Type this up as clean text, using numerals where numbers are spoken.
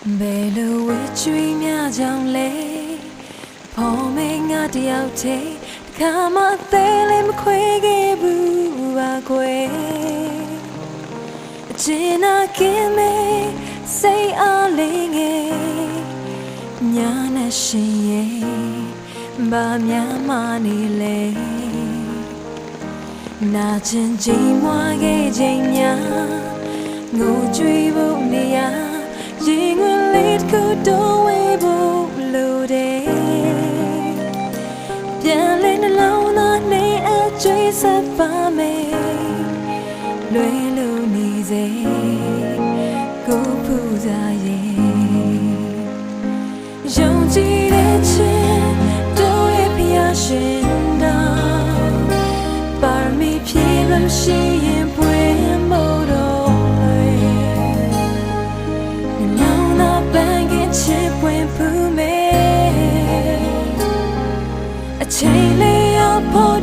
ဘယ်လိုဝေးချွေးများကြောင့်လဲဖော်မင်းငါတယောက်တည်းတစ်ခါမှသေးလည်းမခွေခဲ့ဘူးပါကွယ်အချင်နာခင်မေစိတ်အားလေးငယ်ညာနဲ့ရှင်ရဲ့ဘာများမနေလဲနာချင်ချိန်မွားခဲ့ချိန်များငိုကြွေးဖို့နေရရင်ဝင်လေးတစ်ခုတော့ဝေးဖို့လိုတယ်ပြန်လဲနှလုံးသားနဲ့အကျွေးဆက်ပါမယ်လွယ်လို့နေစေကိုဖူးစားရဲ့ယုံကြည်တဲ့ချင်းတို့ရဲ့ဖျားရှင်တော်ပါရမီဖြည့်လို့ရှိရင်ပွင့်မို့တော့ချစ်ပွင့်ဖူးမေအချိန်လေးရောက်ဖို့